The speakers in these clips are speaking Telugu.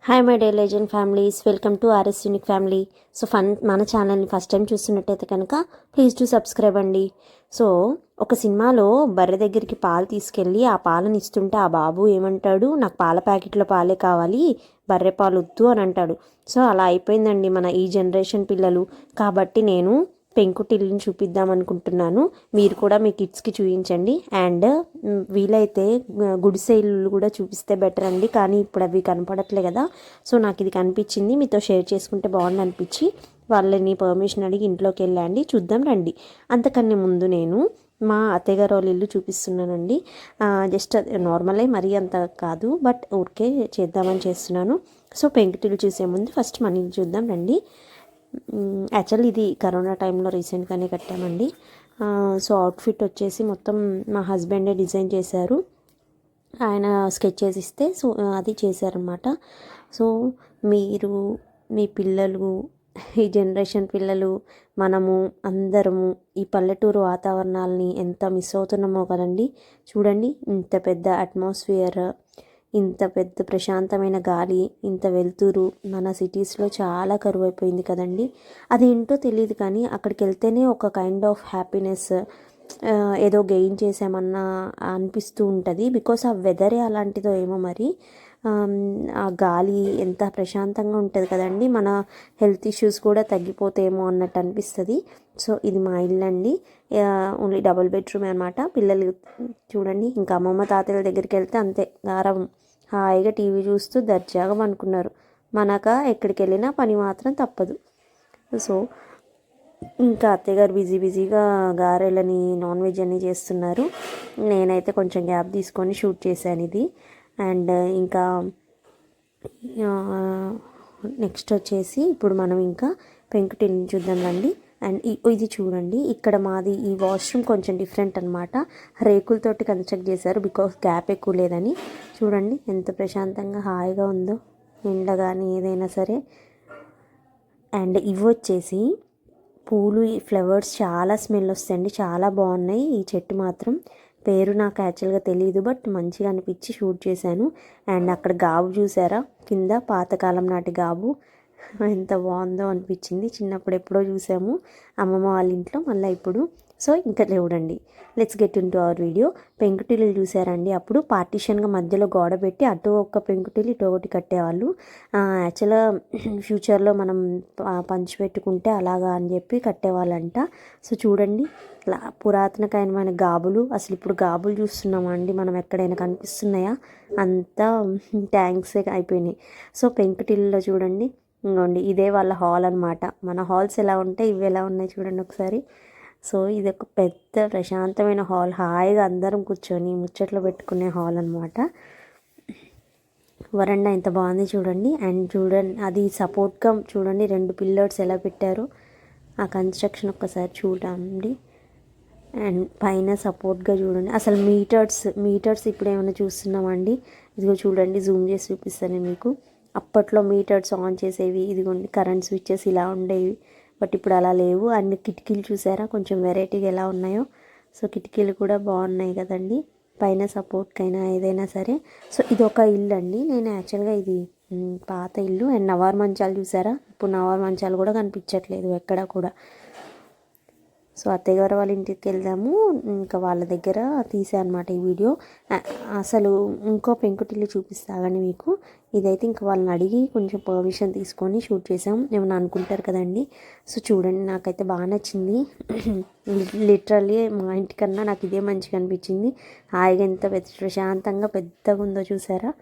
Hi my day legend families, welcome to RS unique family. So మన ఛానల్ని ఫస్ట్ టైం చూస్తున్నట్టయితే కనుక ప్లీజ్ టు సబ్స్క్రైబ్ అండి. సో ఒక సినిమాలో బర్రె దగ్గరికి పాలు తీసుకెళ్ళి ఆ పాలను ఇస్తుంటే ఆ బాబు ఏమంటాడు, నాకు పాల ప్యాకెట్లో పాలే కావాలి, బర్రె పాలు వద్దు అని అంటాడు. సో అలా అయిపోయిందండి మన ఈ జనరేషన్ పిల్లలు. కాబట్టి నేను పెంకుటిల్లుని చూపిద్దాం అనుకుంటున్నాను. మీరు కూడా మీ కిడ్స్కి చూపించండి. అండ్ వీలైతే గుడిసె ఇల్లు కూడా చూపిస్తే బెటర్ అండి, కానీ ఇప్పుడు అవి కనపడట్లే కదా. సో నాకు ఇది కనిపించింది, మీతో షేర్ చేసుకుంటే బాగుంది అనిపించి వాళ్ళని పర్మిషన్ అడిగి ఇంట్లోకి వెళ్ళండి, చూద్దాం రండి. అంతకన్నా ముందు నేను మా అత్తయ్యగారు వాళ్ళ ఇల్లు చూపిస్తున్నానండి. జస్ట్ నార్మలే, మరీ అంత కాదు, బట్ ఊరికే చేద్దామని చేస్తున్నాను. సో పెంకుటిల్లు చూసే ముందు ఫస్ట్ మన ఇల్లు చూద్దాం రండి. యాక్చువల్లీ ఇది కరోనా టైంలో రీసెంట్గానే కట్టామండి. సో అవుట్ఫిట్ వచ్చేసి మొత్తం మా హస్బెండే డిజైన్ చేశారు. ఆయన స్కెచ్ చేసి ఇస్తే సో అది చేశారనమాట. సో మీరు, మీ పిల్లలు, ఈ జనరేషన్ పిల్లలు, మనము అందరము ఈ పల్లెటూరు వాతావరణాలని ఎంత మిస్ అవుతున్నామో కదండి. చూడండి, ఇంత పెద్ద అట్మాస్ఫియర్, ఇంత పెద్ద ప్రశాంతమైన గాలి, ఇంత వెలుతురు మన సిటీస్లో చాలా కరువైపోయింది కదండి. అదేంటో తెలియదు, కానీ అక్కడికి వెళ్తేనే ఒక కైండ్ ఆఫ్ హ్యాపీనెస్, ఏదో గెయిన్ చేసామన్నా అనిపిస్తూ ఉంటుంది. బికాస్ ఆ వెదరే అలాంటిదో ఏమో మరి. ఆ గాలి ఎంత ప్రశాంతంగా ఉంటుంది కదండి, మన హెల్త్ ఇష్యూస్ కూడా తగ్గిపోతాయేమో అన్నట్టు అనిపిస్తుంది. సో ఇది మా ఇల్లు అండి, ఓన్లీ డబుల్ బెడ్రూమ్ అనమాట. పిల్లలు చూడండి, ఇంకా అమ్మమ్మ తాతయ్యల దగ్గరికి వెళ్తే అంతే గారాబం, హాయిగా టీవీ చూస్తూ దర్జాగా అనుకున్నారు. మనక ఎక్కడికి వెళ్ళినా పని మాత్రం తప్పదు. సో ఇంకా అత్తయ్య గారు బిజీగా గారెలని నాన్ వెజ్ అన్నీ చేస్తున్నారు. నేనైతే కొంచెం గ్యాప్ తీసుకొని షూట్ చేశాను ఇది. అండ్ ఇంకా నెక్స్ట్ వచ్చేసి ఇప్పుడు మనం ఇంకా పెంకుటిల్ని చూద్దాం రండి. అండ్ ఇది చూడండి, ఇక్కడ మాది ఈ వాష్రూమ్ కొంచెం డిఫరెంట్ అనమాట. రేకులతోటి కన్స్ట్రక్ట్ చేశారు, బికాస్ గ్యాప్ ఎక్కువ లేదని. చూడండి ఎంత ప్రశాంతంగా హాయిగా ఉందో, ఎండ కానీ ఏదైనా సరే. అండ్ ఇవి వచ్చేసి పూలు, ఈ ఫ్లవర్స్ చాలా స్మెల్ వస్తాయండి, చాలా బాగున్నాయి. ఈ చెట్టు మాత్రం పేరు నాకు యాక్చువల్గా తెలియదు, బట్ మంచిగా అనిపించి షూట్ చేశాను. అండ్ అక్కడ గాబు చూసారా, కింద పాతకాలం నాటి గాబు ఎంత బాగుందో అనిపించింది. చిన్నప్పుడు ఎప్పుడో చూసాము అమ్మమ్మ వాళ్ళ ఇంట్లో, మళ్ళీ ఇప్పుడు. సో ఇంకా చూడండి, let's get in to our video. పెంకుటిల్లు చూసారండి, అప్పుడు పార్టీషన్గా మధ్యలో గోడ పెట్టి అటు ఒక పెంకుటిల్లు ఇటు ఒకటి కట్టేవాళ్ళు. యాక్చువల్గా ఫ్యూచర్లో మనం పంచి పెట్టుకుంటే అలాగా అని చెప్పి కట్టేవాళ్ళంట. సో చూడండి, పురాతనకరమైన గాబులు. అసలు ఇప్పుడు గాబులు చూస్తున్నామండి మనం, ఎక్కడైనా కనిపిస్తున్నాయా? అంతా ట్యాంక్సే అయిపోయినాయి. సో పెంకుటిల్లులో చూడండి, ఇంకోండి ఇదే వాళ్ళ హాల్ అనమాట. మన హాల్స్ ఎలా ఉంటాయి, ఇవి ఎలా ఉన్నాయి చూడండి ఒకసారి. సో ఇది ఒక పెద్ద ప్రశాంతమైన హాల్, హాయిగా అందరం కూర్చొని ముచ్చట్లు పెట్టుకునే హాల్ అనమాట. వరండా ఎంత బాగుంది చూడండి. అండ్ చూడండి, అది సపోర్ట్గా చూడండి, 2 పిల్లర్స్ ఎలా పెట్టారో. ఆ కన్స్ట్రక్షన్ ఒక్కసారి చూడండి. అండ్ పైన సపోర్ట్గా చూడండి. అసలు మీటర్స్ ఇప్పుడు ఏమైనా చూస్తున్నామండి. ఇదిగో చూడండి, జూమ్ చేసి చూపిస్తాను మీకు. అప్పట్లో మీటర్స్ ఆన్ చేసేవి, ఇదిగోండి కరెంట్ స్విచ్చెస్ ఇలా ఉండేవి, బట్ ఇప్పుడు అలా లేవు. అండ్ కిటికీలు చూసారా కొంచెం వెరైటీగా ఎలా ఉన్నాయో. సో కిటికీలు కూడా బాగున్నాయి కదండి, పైన సపోర్ట్కైనా ఏదైనా సరే. సో ఇది ఒక ఇల్లు అండి, నేను యాక్చువల్గా ఇది పాత ఇల్లు. అండ్ నవార్ మంచాలు చూసారా, ఇప్పుడు నవార్ మంచాలు కూడా కనిపించట్లేదు ఎక్కడ కూడా. సో అత్తయ్య గారు వాళ్ళ ఇంటికి వెళ్దాము, ఇంకా వాళ్ళ దగ్గర తీసా అనమాట ఈ వీడియో. అసలు ఇంకో పెంకుటిల్లు చూపిస్తాగండి మీకు. ఇదైతే ఇంకా వాళ్ళని అడిగి కొంచెం పర్మిషన్ తీసుకొని షూట్ చేసాం, ఏమన్నా అనుకుంటారు కదండి. సో చూడండి, నాకైతే బాగా నచ్చింది. లిటరల్లీ మా ఇంటికన్నా నాకు ఇదే మంచిగా అనిపించింది. హాయిగా ఎంత ప్రశాంతంగా పెద్దగా ఉందో చూసారా.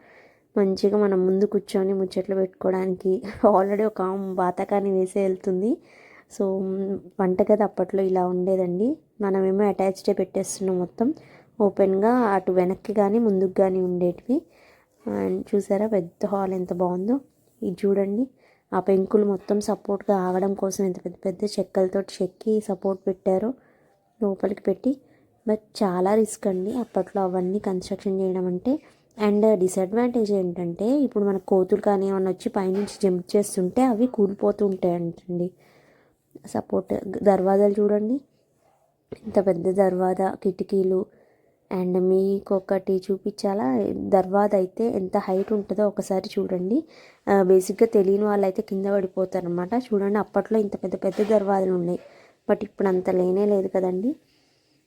మంచిగా మనం ముందు కూర్చొని ముచ్చట్లు పెట్టుకోవడానికి ఆల్రెడీ ఒక బాతకాన్ని వేసే వెళ్తుంది. సో వంటగది అప్పట్లో ఇలా ఉండేదండి, మనమేమో అటాచ్డే పెట్టేస్తున్నాం మొత్తం ఓపెన్గా, అటు వెనక్కి కానీ ముందుకు కానీ ఉండేటివి. అండ్ చూసారా పెద్ద హాల్ ఎంత బాగుందో. ఇది చూడండి, ఆ పెంకులు మొత్తం సపోర్ట్గా ఆగడం కోసం ఎంత పెద్ద పెద్ద చెక్కలతో చెక్కి సపోర్ట్ పెట్టారో లోపలికి పెట్టి. బట్ చాలా రిస్క్ అండి అప్పట్లో అవన్నీ కన్స్ట్రక్షన్ చేయడం అంటే. అండ్ డిసడ్వాంటేజ్ ఏంటంటే, ఇప్పుడు మన కోతులు కానీ ఏమన్నా వచ్చి పైనుంచి జంప్ చేస్తుంటే అవి కూలిపోతూ ఉంటాయంటండి. సపోర్ట్ దర్వాజాలు చూడండి, ఇంత పెద్ద దర్వాజా, కిటికీలు, అండ్ మీకు ఒకటి చూపించాలా, దర్వాజ అయితే ఎంత హైట్ ఉంటుందో ఒకసారి చూడండి. బేసిక్గా తెలియని వాళ్ళు అయితే కింద పడిపోతారు అనమాట. చూడండి, అప్పట్లో ఇంత పెద్ద పెద్ద దర్వాజలు ఉన్నాయి, బట్ ఇప్పుడు అంత లేనే లేదు కదండి.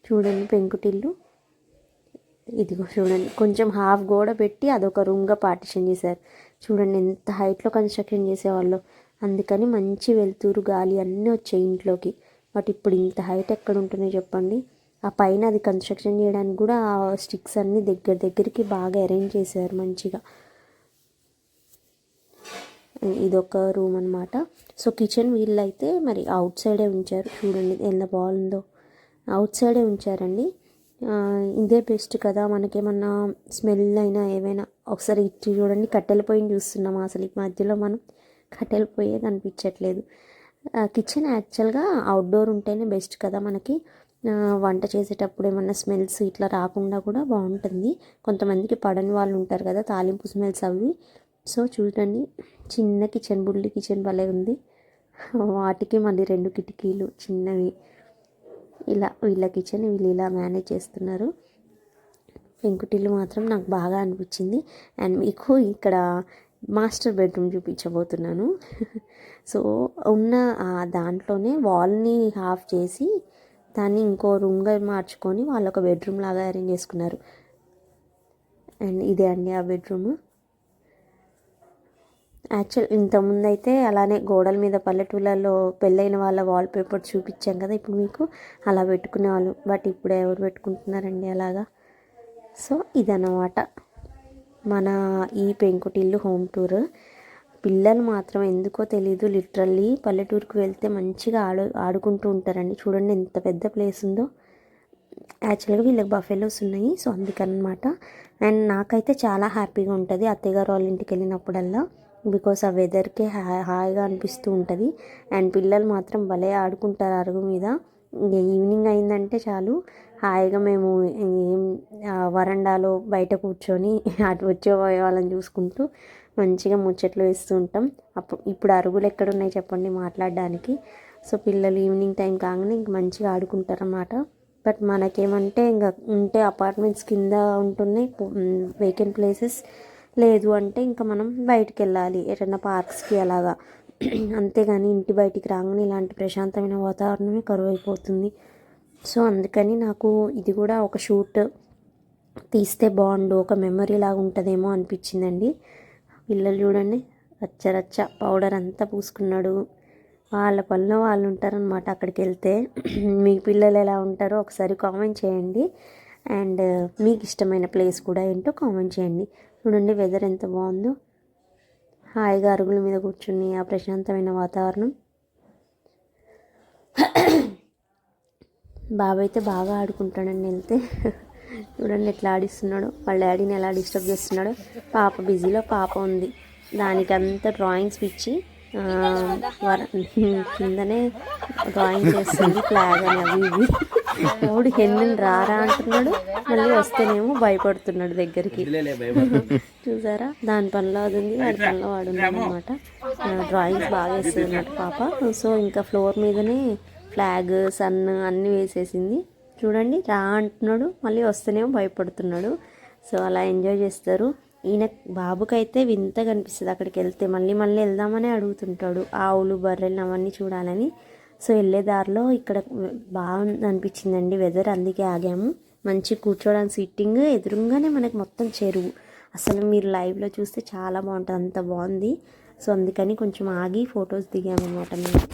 చూడండి పెంకుటిల్లు, ఇదిగో చూడండి, కొంచెం హాఫ్ గోడ పెట్టి అదొక రూమ్గా పార్టిషన్ చేశారు. చూడండి ఎంత హైట్లో కన్స్ట్రక్షన్ చేసేవాళ్ళు, అందుకని మంచి వెలుతురు గాలి అన్నీ వచ్చాయి ఇంట్లోకి. బట్ ఇప్పుడు ఇంత హైట్ ఎక్కడ ఉంటున్నాయి చెప్పండి. ఆ పైన అది కన్స్ట్రక్షన్ చేయడానికి కూడా ఆ స్టిక్స్ అన్నీ దగ్గరికి బాగా అరేంజ్ చేశారు మంచిగా. ఇదొక రూమ్ అనమాట. సో కిచెన్ వీళ్ళైతే మరి అవుట్ సైడే ఉంచారు. చూడండి ఎంత బాగుందో, అవుట్ సైడే ఉంచారండి. ఇదే బెస్ట్ కదా, మనకేమన్నా స్మెల్ అయినా ఏవైనా. ఒకసారి ఇచ్చి చూడండి, కట్టెల పొయ్యిని చూస్తున్నాం, అసలు ఈ మధ్యలో మనం కట్టెల పొయ్యే కనిపించట్లేదు. కిచెన్ యాక్చువల్గా అవుట్డోర్ ఉంటేనే బెస్ట్ కదా మనకి. వంట చేసేటప్పుడు ఏమన్నా స్మెల్స్ ఇట్లా రాకుండా కూడా బాగుంటుంది. కొంతమందికి పడని వాళ్ళు ఉంటారు కదా తాలింపు స్మెల్స్ అవి. సో చూడండి, చిన్న కిచెన్, బుల్లి కిచెన్ భలే ఉంది. వాటికి మళ్ళీ 2 కిటికీలు చిన్నవి. ఇలా వీళ్ళ కిచెన్ వీళ్ళు ఇలా మేనేజ్ చేస్తున్నారు. పెంకుటిల్లు మాత్రం నాకు బాగా అనిపించింది. అండ్ మీకు ఇక్కడ మాస్టర్ బెడ్రూమ్ చూపించబోతున్నాను. సో ఉన్న దాంట్లోనే వాల్ని హాఫ్ చేసి దాన్ని ఇంకో రూమ్గా మార్చుకొని వాళ్ళు ఒక బెడ్రూమ్ లాగా అరేంజ్ చేసుకున్నారు. అండ్ ఇదే అండి ఆ బెడ్రూమ్. యాక్చువల్ ఇంతకుముందు అయితే అలానే గోడల మీద పల్లెటూళ్ళలో పెళ్ళైన వాళ్ళ వాల్పేపర్ చూపించాం కదా ఇప్పుడు మీకు, అలా పెట్టుకునేవాళ్ళు. బట్ ఇప్పుడు ఎవరు పెట్టుకుంటున్నారండి అలాగా. సో ఇదన్నమాట మన ఈ పెంకుటిల్లు హోమ్ టూర్. పిల్లలు మాత్రం ఎందుకో తెలీదు, లిటరల్లీ పల్లెటూరుకు వెళ్తే మంచిగా ఆడుకుంటూ ఉంటారండి. చూడండి ఎంత పెద్ద ప్లేస్ ఉందో. యాక్చువల్గా వీళ్ళకి బఫెలోస్ ఉన్నాయి, సో అందుకనమాట. అండ్ నాకైతే చాలా హ్యాపీగా ఉంటుంది అత్తయ్యగారు వాళ్ళ ఇంటికి వెళ్ళినప్పుడల్లా, బికాస్ ఆ వెదర్కే హాయిగా అనిపిస్తూ ఉంటుంది. అండ్ పిల్లలు మాత్రం భలే ఆడుకుంటారు అరుగు మీద. ఈవినింగ్ అయిందంటే చాలు, హాయిగా మేము వరండాలో బయట కూర్చొని అటు వచ్చే వాళ్ళని చూసుకుంటూ మంచిగా ముచ్చట్లు వేస్తూ ఉంటాం. ఇప్పుడు అరుగులు ఎక్కడున్నాయి చెప్పండి మాట్లాడడానికి. సో పిల్లలు ఈవినింగ్ టైం కాగానే ఇంక మంచిగా ఆడుకుంటారన్నమాట. బట్ మనకేమంటే ఇంకా ఉంటే అపార్ట్మెంట్స్ కింద ఉంటున్నాయి వేకెంట్ ప్లేసెస్, లేదు అంటే ఇంకా మనం బయటికి వెళ్ళాలి ఎటన్నా పార్క్స్కి అలాగా. అంతేగాని ఇంటి బయటికి రాగానే ఇలాంటి ప్రశాంతమైన వాతావరణమే కరువు అయిపోతుంది. సో అందుకని నాకు ఇది కూడా ఒక షూట్ తీస్తే బాగుండు, ఒక మెమరీ లాగా ఉంటుందేమో అనిపించిందండి. పిల్లలు చూడండి, రచ్చ పౌడర్ అంతా పూసుకున్నాడు. వాళ్ళ పనిలో వాళ్ళు ఉంటారనమాట అక్కడికి వెళ్తే. మీ పిల్లలు ఎలా ఉంటారో ఒకసారి కామెంట్ చేయండి. అండ్ మీకు ఇష్టమైన ప్లేస్ కూడా ఏంటో కామెంట్ చేయండి. చూడండి వెదర్ ఎంత బాగుందో, హాయిగా అరుగుల మీద కూర్చుని ఆ ప్రశాంతమైన వాతావరణం. బాబు అయితే బాగా ఆడుకుంటాడండి వెళ్తే. చూడండి ఎట్లా ఆడిస్తున్నాడు, వాళ్ళ డాడీని ఎలా డిస్టర్బ్ చేస్తున్నాడు. పాప బిజీలో పాప ఉంది, దానికంతా డ్రాయింగ్స్ ఇచ్చి కిందనే డ్రాయింగ్ చేస్తుంది, ఫ్లాగ్ అని అవి ఇవి. మూడు హెన్నులు రారా అంటున్నాడు, మళ్ళీ వస్తేనేమో భయపడుతున్నాడు దగ్గరికి. చూసారా, దాని పనిలో అది ఉంది, వాడి పనిలో వాడు ఉన్నాడు అనమాట. డ్రాయింగ్స్ బాగా వేస్తుంది అన్నమాట పాప. సో ఇంకా ఫ్లోర్ మీదనే ఫ్లాగ్, సన్ అన్నీ వేసేసింది. చూడండి, రా అంటున్నాడు, మళ్ళీ వస్తేనేమో భయపడుతున్నాడు. సో అలా ఎంజాయ్ చేస్తారు. ఈయన బాబుకైతే వింతగా అనిపిస్తుంది అక్కడికి వెళ్తే, మళ్ళీ వెళ్దామని అడుగుతుంటాడు, ఆవులు బర్రెలు అవన్నీ చూడాలని. సో వెళ్ళే దారిలో ఇక్కడ బాగా అనిపించిందండి వెదర్, అందుకే ఆగాము. మంచి కూర్చోడానికి సిట్టింగ్, ఎదురుగానే మనకి మొత్తం చెరువు. అసలు మీరు లైవ్లో చూస్తే చాలా బాగుంటుంది, అంత బాగుంది. సో అందుకని కొంచెం ఆగి ఫొటోస్ దిగామన్నమాట మేము.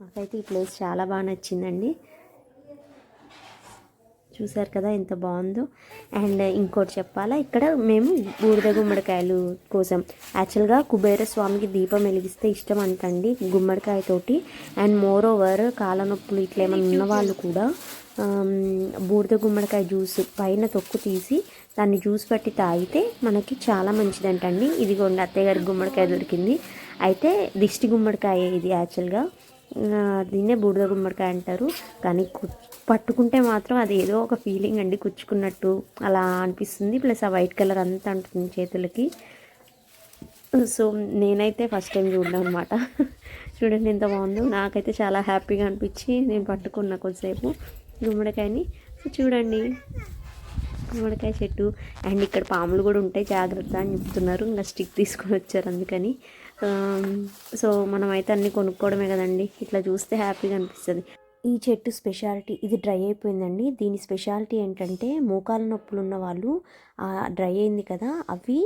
నాకైతే ఈ ప్లేస్ చాలా బాగా నచ్చిందండి. చూసారు కదా ఎంత బాగుందో. అండ్ ఇంకోటి చెప్పాలా, ఇక్కడ మేము బూడిద గుమ్మడికాయలు కోసం యాక్చువల్గా కుబేర స్వామికి దీపం వెలిగిస్తే ఇష్టం అంటండి గుమ్మడికాయతోటి. అండ్ మోర్ ఓవర్ కాళ్ళనొప్పులు ఇట్లా ఏమైనా ఉన్నవాళ్ళు కూడా బూడిద గుమ్మడికాయ జ్యూస్ పైన తొక్కు తీసి దాన్ని జ్యూస్ పట్టి తాగితే మనకి చాలా మంచిదంటండి. ఇదిగోండి అత్తయ్య గారికి గుమ్మడికాయ దొరికింది. అయితే దిష్టి గుమ్మడికాయ ఇది యాక్చువల్గా, దీన్నే బూడిద గుమ్మడికాయ అంటారు. కానీ పట్టుకుంటే మాత్రం అది ఏదో ఒక ఫీలింగ్ అండి, కుచ్చుకున్నట్టు అలా అనిపిస్తుంది. ప్లస్ ఆ వైట్ కలర్ అంతా ఉంటుంది చేతులకి. సో నేనైతే ఫస్ట్ టైం చూడడం అనమాట. చూడండి ఎంత బాగుందో, నాకైతే చాలా హ్యాపీగా అనిపించి నేను పట్టుకున్నా కొద్దిసేపు గుమ్మడికాయని. సో చూడండి గుమ్మడికాయ చెట్టు. అండ్ ఇక్కడ పాములు కూడా ఉంటాయి జాగ్రత్త అని చెప్తున్నారు. ఇంకా స్టిక్ తీసుకొని వచ్చారు అందుకని. సో మనమైతే అన్నీ కొనుక్కోవడమే కదండి. ఇట్లా చూస్తే హ్యాపీగా అనిపిస్తుంది. ఈ చెట్టు స్పెషాలిటీ ఇది డ్రై అయిపోయిందండి. దీని స్పెషాలిటీ ఏంటంటే మోకాల నొప్పులు ఉన్న వాళ్ళు డ్రై అయింది కదా అవి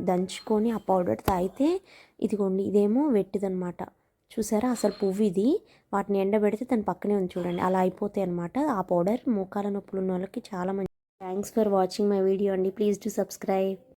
దంచుకొని ఆ పౌడర్ తాగితే ఇదిగోండి ఇదేమో వెట్టిదనమాట. చూసారా అసలు పువ్వు ఇది. వాటిని ఎండబెడితే దాని పక్కనే ఉంది చూడండి, అలా అయిపోతాయి అనమాట. ఆ పౌడర్ మోకాల నొప్పులు ఉన్న వాళ్ళకి చాలా మంచి. Thanks for watching my video అండి. Please do subscribe.